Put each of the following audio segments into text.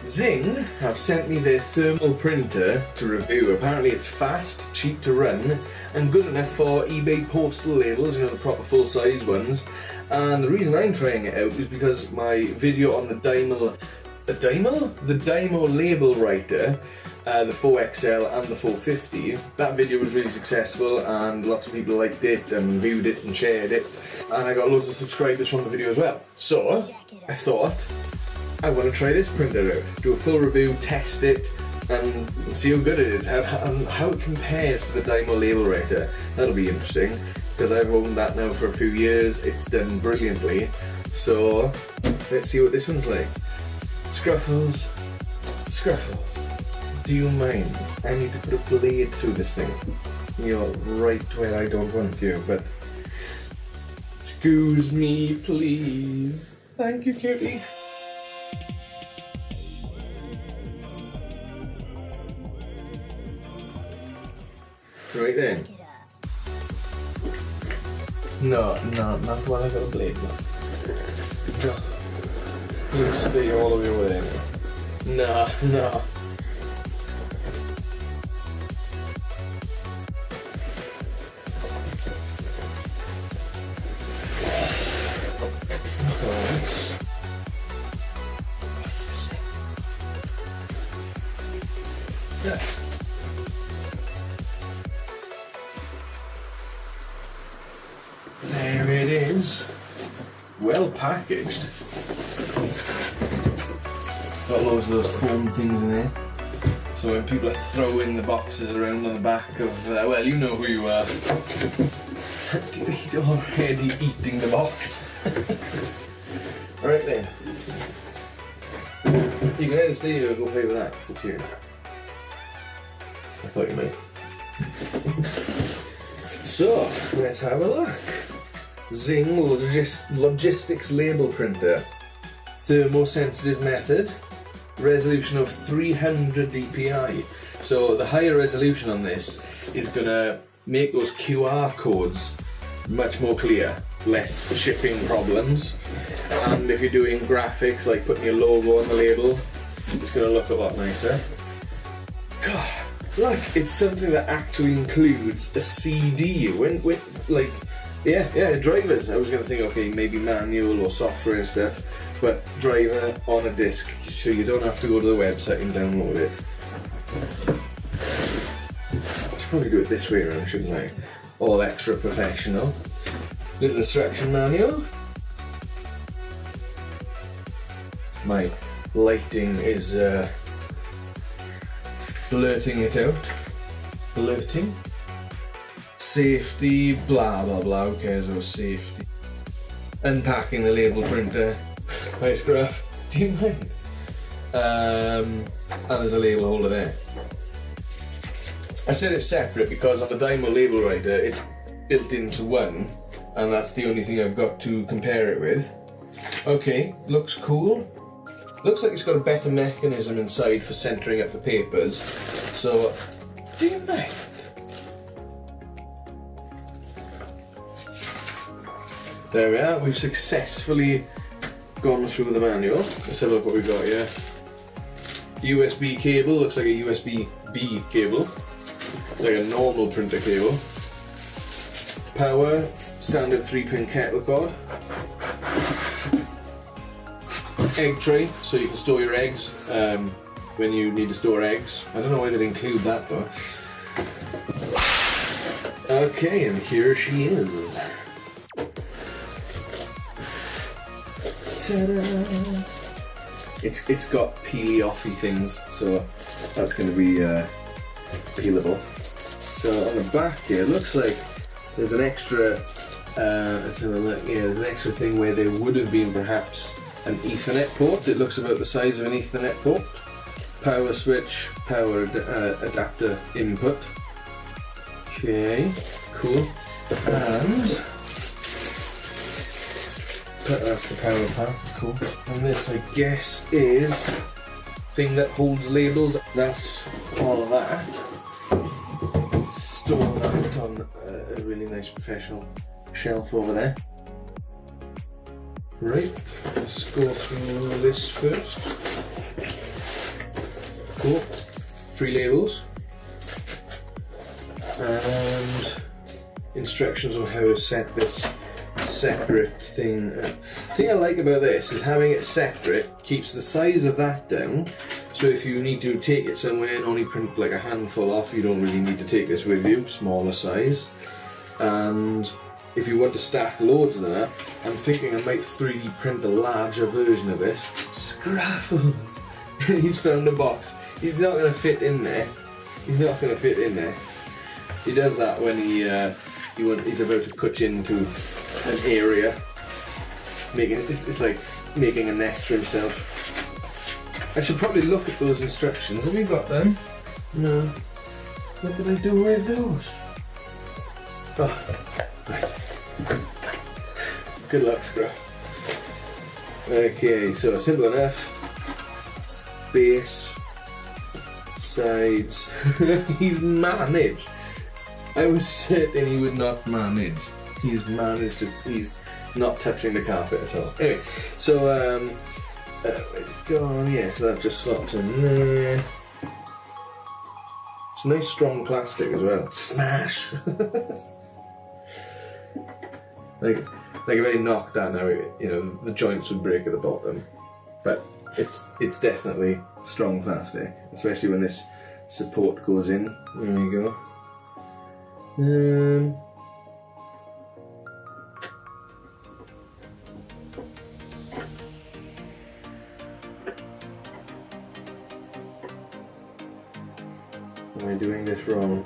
Zing have sent me their thermal printer to review. Apparently it's fast, cheap to run, and good enough for eBay postal labels, you know, the proper full-size ones. And the reason I'm trying it out is because my video on the Dymo label writer, the 4XL and the 450, that video was really successful and lots of people liked it and viewed it and shared it, and I got loads of subscribers from the video as well. So I thought I want to try this printer out, do a full review, test it and see how good it is, how it compares to the Dymo label writer. That'll be interesting because I've owned that now for a few years. It's done brilliantly, so let's see what this one's like. Scruffles, do you mind? I need to put a blade through this thing. You're right where I don't want you, but excuse me, please. Thank you, cutie. Right then. No, not while I got a blade. No. You stay all the way away. No. Yeah. There it is. Well packaged. Got loads of those foam things in there. So when people are throwing the boxes around on the back of, well, you know who you are. He's already eating the box. Alright then. You can either stay here or go play with that. It's up to you. I thought you might. So, let's have a look. Zing Logistics Label Printer. Thermosensitive method. Resolution of 300 dpi. So the higher resolution on this is going to make those QR codes much more clear, less shipping problems, and if you're doing graphics like putting your logo on the label, it's going to look a lot nicer. God, look, it's something that actually includes a CD with like, yeah, drivers. I was going to think, okay, maybe manual or software and stuff, but driver on a disc, so you don't have to go to the website and download it. I should probably do it this way around, shouldn't I? All extra professional. Little instruction manual. My lighting is blurting it out. Blurting. Safety, blah blah blah, who cares about safety. Unpacking the label printer. Nice graph. Do you mind? And there's a label holder there. I said it's separate because on the Dymo label writer it's built into one, and that's the only thing I've got to compare it with. Okay, looks cool. Looks like it's got a better mechanism inside for centering up the papers. So, do you mind? There we are, we've successfully gone through the manual. Let's have a look what we've got here. USB cable, looks like a USB-B cable. It's like a normal printer cable. Power, standard 3-pin kettle cord. Egg tray, so you can store your eggs when you need to store eggs. I don't know why they'd include that though. Okay, and here she is. Ta-da! It's got peely-offy things, so that's going to be peelable. So on the back here, it looks like there's an extra. Let's have a look. Yeah, there's an extra thing where there would have been perhaps an Ethernet port. It looks about the size of an Ethernet port. Power switch, power adapter input. Okay, cool. And that's the power pack, cool. And this, I guess, is thing that holds labels. That's all of that. Store that on a really nice professional shelf over there. Right, let's go through this first. cool. 3 labels. And instructions on how to set this separate thing up. The thing I like about this is having it separate keeps the size of that down, so if you need to take it somewhere and only print like a handful off, you don't really need to take this with you, smaller size. And if you want to stack loads of that, I'm thinking I might 3D print a larger version of this. Scraffles! He's found a box. He's not going to fit in there. He's not going to fit in there. He does that when he's about to cut into an area. It's like making a nest for himself. I should probably look at those instructions. Have you got them? No. What did I do with those? Oh, right. Good luck, Scruff. Okay, so simple enough. Base, sides. He's managed. I was certain he would not manage. He's managed to. He's not touching the carpet at all. Anyway, so where's it gone? Yeah, so that just slots in there. It's nice strong plastic as well. Smash! like if I knocked that now, you know, the joints would break at the bottom. But it's definitely strong plastic, especially when this support goes in. There you go. Am I doing this wrong?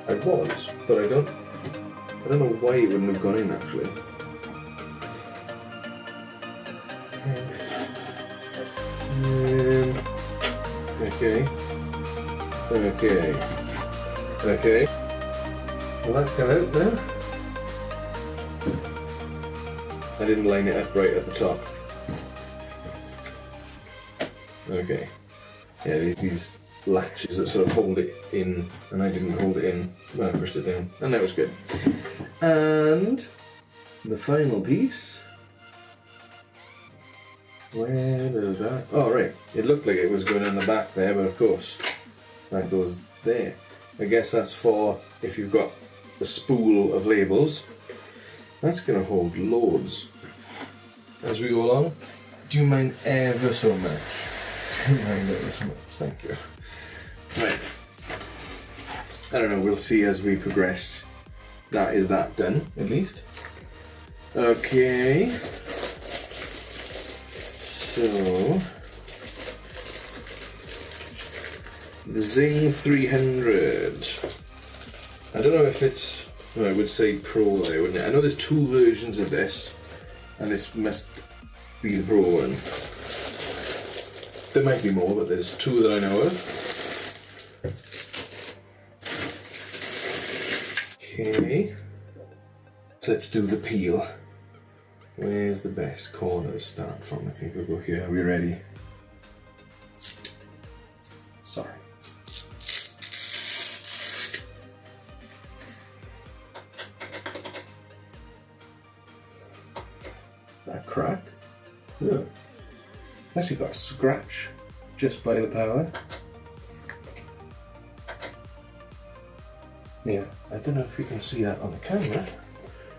I was, but I don't know why it wouldn't have gone in actually. Okay. Well, that's come out now. I didn't line it up right at the top. Okay. Yeah, these latches that sort of hold it in, and I didn't hold it in when I pushed it down. And that was good. And the final piece. Where does that? Oh, right. It looked like it was going in the back there, but of course that goes there. I guess that's for if you've got a spool of labels. That's going to hold loads as we go along. Do you mind ever so much? Do you mind ever so much? Thank you. Right. I don't know, we'll see as we progress. That is that done, at least. Okay. So, the Zing 300. I don't know if it's, well, I would say Pro there, wouldn't it? I know there's 2 versions of this, and this must be the Pro one. There might be more, but there's 2 that I know of. Okay, so let's do the peel. Where's the best corner to start from? I think we'll go here. Are we ready? Sorry. Is that a crack? No. Actually got a scratch just by the power. Yeah, I don't know if we can see that on the camera.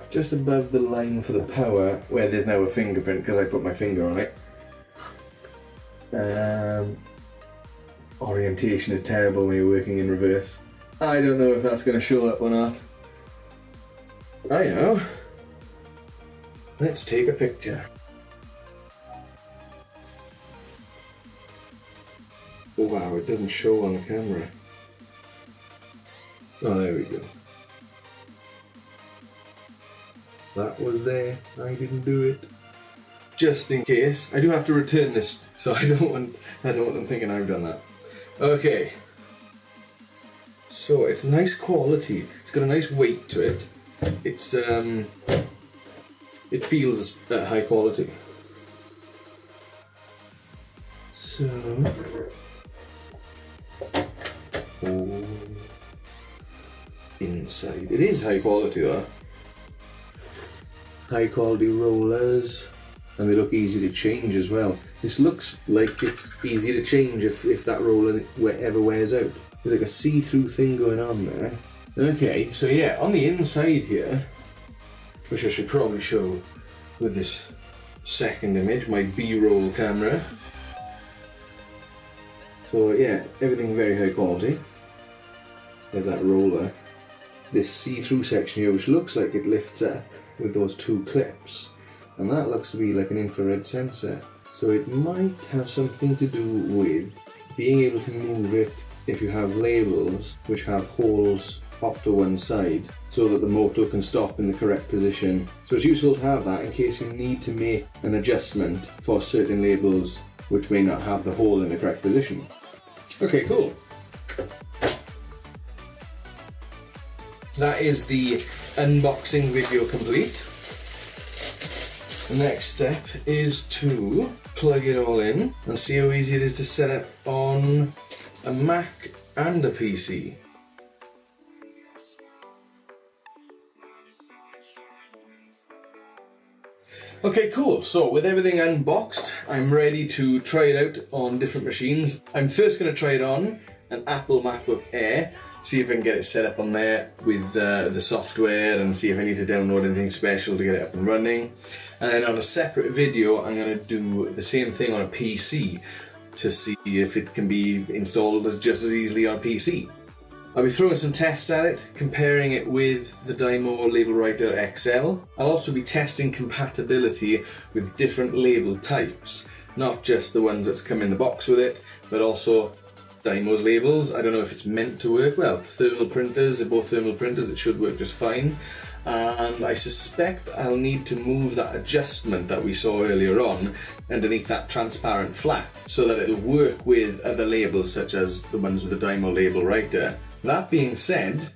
Just above the line for the power, where there's now a fingerprint because I put my finger on it. Orientation is terrible when you're working in reverse. I don't know if that's going to show up or not. I know. Let's take a picture. Oh wow, it doesn't show on the camera. Oh, there we go. That was there. I didn't do it. Just in case, I do have to return this, so I don't want them thinking I've done that. Okay. So it's nice quality. It's got a nice weight to it. It's it feels high quality. So. inside. It is high quality though. High quality rollers, and they look easy to change as well. This looks like it's easy to change if that roller ever wears out. There's like a see-through thing going on there. Okay, so yeah, on the inside here, which I should probably show with this second image, my B-roll camera. So yeah, everything very high quality. There's that roller. This see-through section here, which looks like it lifts up with those two clips, and that looks to be like an infrared sensor. So it might have something to do with being able to move it if you have labels which have holes off to one side, so that the motor can stop in the correct position. So it's useful to have that in case you need to make an adjustment for certain labels which may not have the hole in the correct position. Okay, cool. That is the unboxing video complete. The next step is to plug it all in and see how easy it is to set up on a Mac and a PC. Okay, cool. So with everything unboxed, I'm ready to try it out on different machines. I'm first going to try it on an Apple MacBook Air, see if I can get it set up on there with the software and see if I need to download anything special to get it up and running. And then on a separate video, I'm going to do the same thing on a PC to see if it can be installed just as easily on a PC. I'll be throwing some tests at it, comparing it with the Dymo Label Writer XL. I'll also be testing compatibility with different label types, not just the ones that's come in the box with it, but also Dymo's labels. I don't know if it's meant to work. Well, thermal printers, they're both thermal printers, it should work just fine. And I suspect I'll need to move that adjustment that we saw earlier on underneath that transparent flap so that it'll work with other labels such as the ones with the Dymo Label Writer. That being said,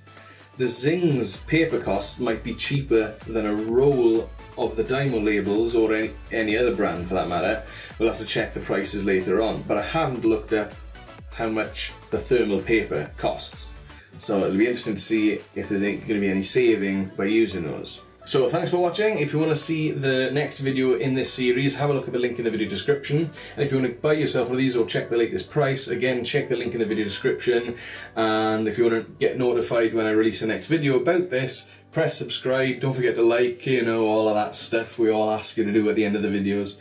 the Zing's paper cost might be cheaper than a roll of the Dymo labels, or any other brand for that matter. We'll have to check the prices later on, but I haven't looked at how much the thermal paper costs. So it'll be interesting to see if there's going to be any saving by using those. So thanks for watching. If you want to see the next video in this series, have a look at the link in the video description. And if you want to buy yourself one of these or check the latest price, again, check the link in the video description. And if you want to get notified when I release the next video about this, press subscribe. Don't forget to like, you know, all of that stuff we all ask you to do at the end of the videos.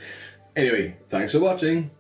Anyway, thanks for watching.